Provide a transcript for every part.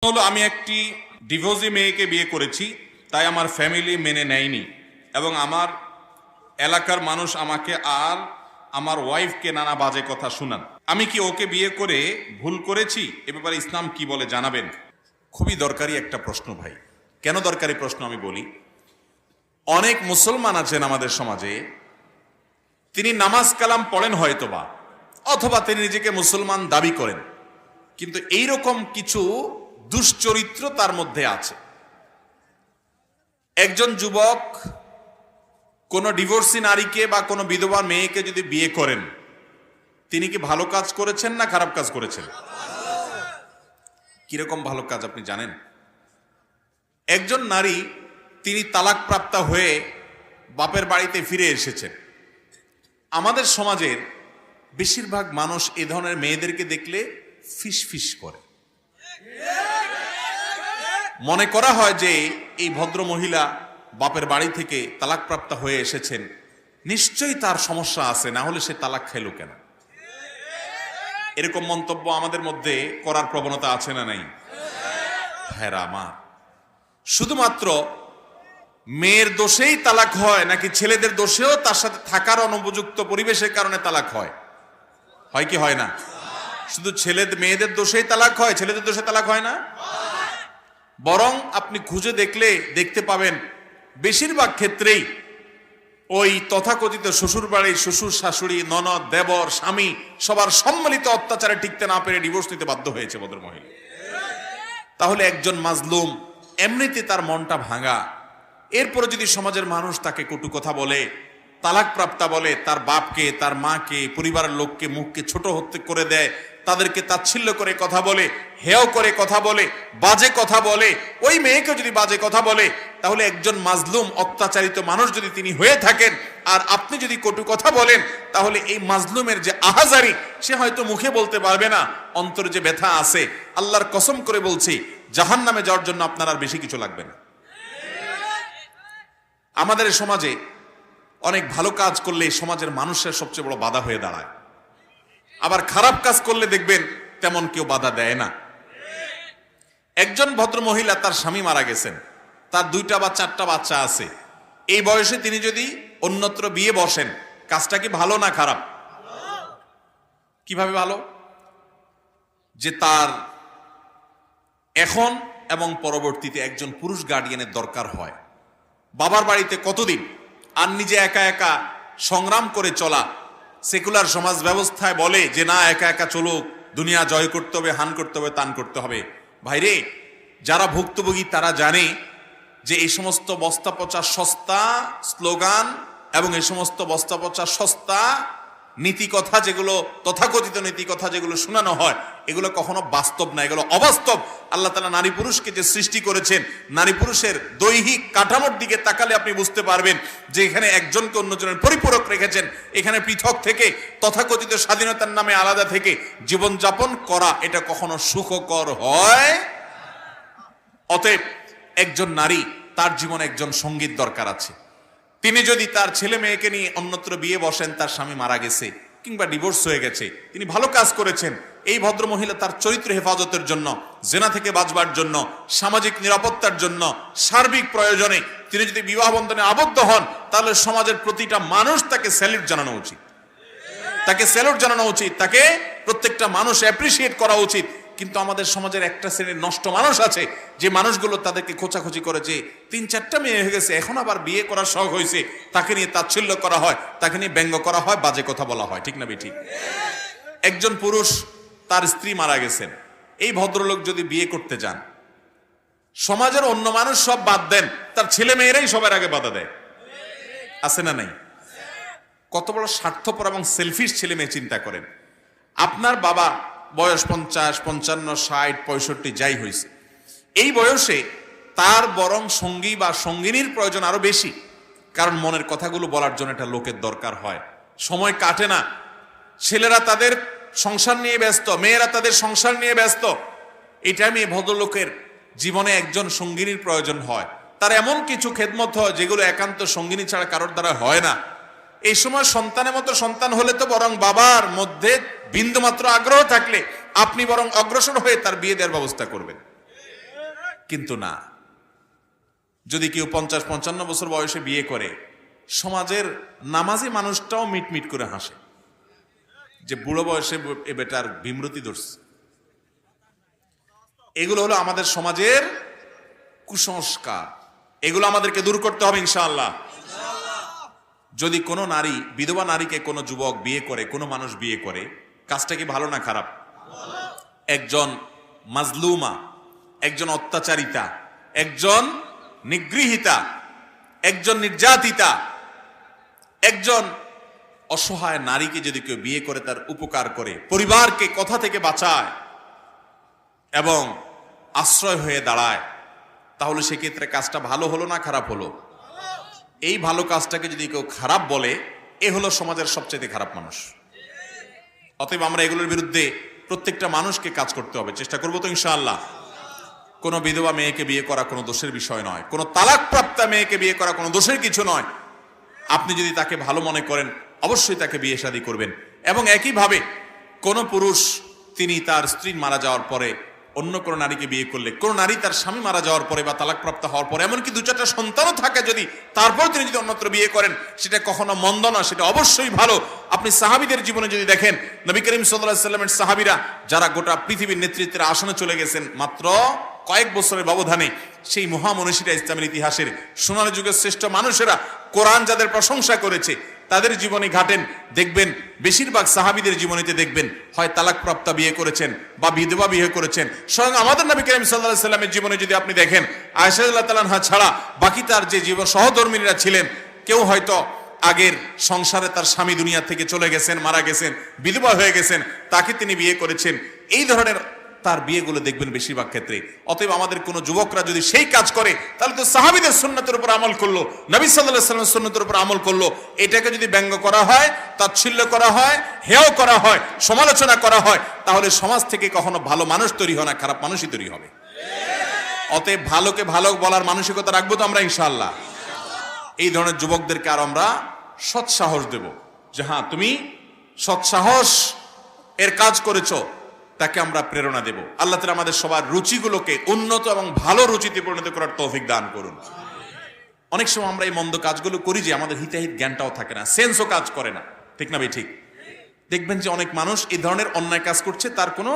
হলো আমি একটি ডিভোর্সি মেয়েকে বিয়ে করেছি, তাই আমার ফ্যামিলি মেনে নেয়নি এবং আমার এলাকার মানুষ আমাকে আর আমার ওয়াইফকে নানা বাজে কথা শুনান। আমি কি ওকে বিয়ে করে ভুল করেছি? এ ব্যাপারে ইসলাম কি বলে জানাবেন। খুবই দরকারি একটা প্রশ্ন ভাই। কেন দরকারি প্রশ্ন আমি বলি। অনেক মুসলমান আছেন আমাদের সমাজে, তিনি নামাজ কালাম পড়েন হয়তোবা, অথবা তিনি নিজেকে মুসলমান দাবি করেন, কিন্তু এইরকম কিছু দুশ্চরিত্র তার মধ্যে আছে। একজন যুবক কোন ডিভোর্সি নারীকে বা কোনো বিধবা মেয়েকে যদি বিয়ে করেন, তিনি কি ভালো কাজ করেছেন না খারাপ কাজ করেছেন? কিরকম ভালো কাজ আপনি জানেন? একজন নারী তিনি তালাকপ্রাপ্তা হয়ে বাপের বাড়িতে ফিরে এসেছেন। আমাদের সমাজের বেশিরভাগ মানুষ এ ধরনের মেয়েদেরকে দেখলে ফিস ফিস করে। মনে করা হয় যে এই ভদ্র মহিলা বাপের বাড়ি থেকে তালাকপ্রাপ্তা হয়ে এসেছেন, নিশ্চয়ই তার সমস্যা আছে, না হলে সে তালাক খেল কেন। এরকম মন্তব্য আমাদের মধ্যে করার প্রবণতা আছে না নাই? হ্যাঁ আমার, শুধুমাত্র মেয়ের দোষেই তালাক হয় নাকি ছেলেদের দোষেও তার সাথে থাকার অনুপযুক্ত পরিবেশের কারণে তালাক হয়? হয় কি হয় না? শুধু মেয়েদের দোষেই তালাক হয়, ছেলেদের দোষে তালাক হয় না। বরং আপনি খুঁজে দেখলে দেখতে পাবেন বেশিরভাগ ক্ষেত্রেই ওই তথাকথিত শ্বশুর বাড়ির শ্বশুর শাশুড়ি ননদ দেবর স্বামী সবার সম্মিলিত অত্যাচারে টিকতে না পেরে ডিভোর্স নিতে বাধ্য হয়েছে ভদ্রমহিলা। তাহলে একজন মাজলুম, এমনিতে তার মনটা ভাঙা, এরপরে যদি সমাজের মানুষ তাকে কটু কথা বলে, তালাকপ্রাপ্তা বলে, তার বাপকে তার মাকে পরিবারের লোককে মুখকে ছোট হতে করে দেয়, তাদেরকে তাচ্ছিল্য করে কথা বলে, হেয় করে কথা বলে, বাজে কথা বলে, ওই মেয়েকে যদি বাজে কথা বলে, তাহলে একজন মাজলুম অত্যাচারিত মানুষ যদি তিনি হয়ে থাকেন আর আপনি যদি কটু কথা বলেন, তাহলে এই মাজলুমের যে আহাজারি সে হয়তো মুখে বলতে পারবে না, অন্তরে যে ব্যথা আছে, আল্লাহর কসম করে বলছি জাহান্নামে যাওয়ার জন্য আপনার আর বেশি কিছু লাগবে না। আমাদের সমাজে অনেক ভালো কাজ করলে সমাজের মানুষের সবচেয়ে বড় বাধা হয়ে দাঁড়ায়, আবার খারাপ কাজ করলে দেখবেন তেমন কেউ বাধা দেয় না। একজন ভদ্র মহিলা, তার স্বামী মারা গেছেন, তার 2টা বা 4টা বাচ্চা আছে। এই বয়সে তিনি যদি অন্যত্র বিয়ে বসেন, কাজটা কি ভালো না খারাপ? কিভাবে ভালো? যে তার এখন এবং পরবর্তীতে একজন পুরুষ গার্ডিয়ানের দরকার হয়। বাবার বাড়িতে কতদিন আর নিজে একা একা সংগ্রাম করে চলা। সেকুলার সমাজ ব্যবস্থায় বলে যে না, একা একা চলুক, দুনিয়া জয় করতে হবে, হান করতে হবে, তান করতে হবে। ভাইরে, যারা ভুক্তভোগী তারা জানে যে এই সমস্ত বস্তা পচা সস্তা স্লোগান এবং এই সমস্ত বস্তা পচা সস্তা নীতিকথা, যেগুলো তথাকথিত নীতিকথা যেগুলো শোনানো হয়, এগুলো কখনো বাস্তব না, এগুলো অবাস্তব। আল্লাহ তাআলা নারী পুরুষকে যে সৃষ্টি করেছেন, নারী পুরুষের দৈহিক কাঠামোর দিকে তাকালে আপনি বুঝতে পারবেন যে এখানে একজনকে অন্যজনের পরিপূরক রেখেছেন। এখানে পৃথক থেকে তথাকথিত স্বাধীনতার নামে আলাদা থেকে জীবনযাপন করা এটা কখনো সুখকর হয়। অতএব একজন নারী, তার জীবনে একজন সঙ্গীত দরকার আছে। তিনি যদি তার ছেলে মেয়েকে নিয়ে অন্যত্র বিয়ে বসেন, তার স্বামী মারা গেছে কিংবা ডিভোর্স হয়ে গেছে, তিনি ভালো কাজ করেছেন। এই ভদ্র মহিলা তার চরিত্র হেফাজতের জন্য, জেনা থেকে বাঁচবার জন্য, সামাজিক নিরাপত্তার জন্য, সার্বিক প্রয়োজনে তিনি যদি বিবাহ বন্ধনে আবদ্ধ হন, তাহলে সমাজের প্রতিটা মানুষ তাকে স্যালুট জানানো উচিত, তাকে স্যালুট জানানো উচিত, তাকে প্রত্যেকটা মানুষ অ্যাপ্রিসিয়েট করা উচিত। কিন্তু আমাদের সমাজের একটা শ্রেণীর নষ্ট মানুষ আছে, যে মানুষগুলো তাদেরকে খোঁচাখুচি করে, যে 3-4টা মেয়ে হয়ে গেছে, এখন আবার বিয়ে করার শখ হয়েছে, তাকে নিয়ে তাচ্ছিল্য করা হয়, তাকে নিয়ে ব্যঙ্গ করা হয়, বাজে কথা বলা হয়। ঠিক না ঠিক? একজন পুরুষ, তার স্ত্রী মারা গেছেন, এই ভদ্রলোক যদি বিয়ে করতে যান, সমাজের অন্য মানুষ সব বাদ দেন, তার ছেলে মেয়েরাই সবার আগে বাধা দেয়। আছে না নাই? কত বড় স্বার্থপর এবং সেলফিশ ছেলে মেয়ে চিন্তা করেন। আপনার বাবা বয়স 50, 55, 60, 65 যাই হয়েছে, এই বয়সে তার বরং সঙ্গী বা সঙ্গিনীর প্রয়োজন আরো বেশি, কারণ মনের কথাগুলো বলার জন্য একটা লোকের দরকার হয়। সময় কাটে না, ছেলেরা তাদের সংসার নিয়ে ব্যস্ত, মেয়েরা তাদের সংসার নিয়ে ব্যস্ত। এই টাইমে ভদ্রলোকের জীবনে একজন সঙ্গিনীর প্রয়োজন হয়। তার এমন কিছু খেদমত হয় যেগুলো একান্ত সঙ্গিনী ছাড়া কারোর দ্বারা হয় না। এই সময় সন্তানের মতো সন্তান হলে তো বরং বাবার মধ্যে বিন্দুমাত্র আগ্রহ থাকলে আপনি বরং অগ্রসর হয়ে তার বিয়ে দেওয়ার ব্যবস্থা করবেন। কিন্তু না, যদি কেউ 50-55 বছর বয়সে বিয়ে করে, সমাজের নামাজি মানুষটাও মিটমিট করে হাসে যে বুড়ো বয়সে এ বেটার বিমৃতি ধরছে। এগুলো হলো আমাদের সমাজের কুসংস্কার, এগুলো আমাদেরকে দূর করতে হবে ইনশাআল্লাহ। যদি কোনো নারী, বিধবা নারীকে কোনো যুবক বিয়ে করে, কোনো মানুষ বিয়ে করে, কাজটা কি ভালো না খারাপ? একজন মাজলুমা, একজন অত্যাচারিতা, একজন নিগৃহীতা, একজন নির্যাতিতা, একজন অসহায় নারীকে যদি কেউ বিয়ে করে, তার উপকার করে, পরিবারকে কথা থেকে বাঁচায় এবং আশ্রয় হয়ে দাঁড়ায়, তাহলে সেক্ষেত্রে কাজটা ভালো হলো না খারাপ হলো? এই ভালো কাজটাকে যদি কেউ খারাপ বলে, এ হলো সমাজের সবচেয়ে খারাপ মানুষ। অতএব আমরা এগুলোর বিরুদ্ধে প্রত্যেকটা মানুষকে কাজ করতে হবে, চেষ্টা করবো তো ইনশাআল্লাহ। কোনো বিধবা মেয়েকে বিয়ে করা কোনো দোষের বিষয় নয়, কোনো তালাকপ্রাপ্তা মেয়েকে বিয়ে করা কোনো দোষের কিছু নয়। আপনি যদি তাকে ভালো মনে করেন, অবশ্যই তাকে বিয়ে শাদী করবেন। এবং একইভাবে কোনো পুরুষ তিনি তার স্ত্রী মারা যাওয়ার পরে অন্য কোনো নারীকে বিয়ে করলে, কোনো নারী তার স্বামী মারা যাওয়ার পরে বা তালাকপ্রাপ্ত হওয়ার পরে, এমনকি 2-4টা সন্তানও থাকে যদি, তারপর তিনি যদি অন্যত্র বিয়ে করেন, সেটা কখনো মন্দ না, সেটা অবশ্যই ভালো। আপনি সাহাবীদের জীবনে যদি দেখেন, নবী করিম সাল্লাল্লাহু আলাইহি ওয়াসাল্লামের সাহাবীরা যারা গোটা পৃথিবীর নেতৃত্বের আসনে চলে গেছেন মাত্র কয়েক বছরের ব্যবধানে, সেই মহামনীষীরা, ইসলামের ইতিহাসের সোনালী যুগের শ্রেষ্ঠ মানুষেরা, কোরআন যাদের প্রশংসা করেছে, তাদের জীবনে ঘাটেন, দেখবেন বেশিরভাগ সাহাবীদের জীবনীতে দেখবেন হয় তালাকপ্রাপ্তা বিয়ে করেছেন বা বিধবা বিয়ে করেছেন। স্বয়ং আমাদের নবী করিম সাল্লাল্লাহু আলাইহি ওয়াসাল্লামের জীবনে যদি আপনি দেখেন, আয়েশা রাদিয়াল্লাহু তাআলা আনহা ছাড়া বাকি তার যে জীবন সহধর্মিণীরা ছিলেন, কেউ হয়তো আগের সংসারে তার স্বামী দুনিয়া থেকে চলে গেছেন, মারা গেছেন, বিধবা হয়ে গেছেন, তাকে তিনি বিয়ে করেছেন। এই ধরনের তার বিয়েগুলো দেখবেন বেশিরভাগ ক্ষেত্রে। অতএব আমাদের কোন যুবকরা যদি সেই কাজ করে, তাহলে তো সাহাবীদের সুন্নতের উপর আমল করলো, নবী সাল্লাল্লাহু আলাইহি ওয়াসাল্লামের সুন্নতের উপর আমল করলো। এটাকে যদি ব্যঙ্গ করা হয়, তাচ্ছিল্য করা হয়, হেয় করা হয়, সমালোচনা করা হয়, তাহলে সমাজ থেকে কখনো ভালো মানুষ তৈরি হয় না, খারাপ মানুষই তৈরি হবে। অতএব ভালোকে ভালো বলার মানসিকতা রাখবো তো আমরা ইনশাআল্লাহ। এই ধরনের যুবকদেরকে আর আমরা সৎসাহস দেব যে হ্যাঁ, তুমি সৎসাহস এর কাজ করেছো, তাকে আমরা প্রেরণা দেব। আল্লাহ তাআলা আমাদের সবার রুচিগুলোকে উন্নত এবং ভালো রুচিতে পরিণত করার তৌফিক দান করুন। অনেক সময় আমরা এই মন্দ কাজগুলো করি যে আমাদের হিতাহিত জ্ঞানটাও থাকে না, সেন্সও কাজ করে না, ঠিক না ভাই? ঠিক। দেখবেন যে অনেক মানুষ এই ধরনের অন্যায় কাজ করছে, তার কোনো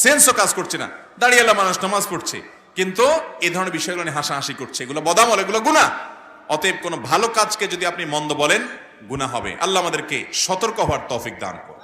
সেন্সও কাজ করছে না। দাঁড়িয়েলা মানুষ নামাজ পড়ছে, কিন্তু এই ধরনের বিষয়গুলো নিয়ে হাসাহাসি করছে, এগুলো বদামল, এগুলো গুনাহ। অতএব কোনো ভালো কাজকে যদি আপনি মন্দ বলেন, গুনাহ হবে। আল্লাহ আমাদেরকে সতর্ক হওয়ার তৌফিক দান করুন।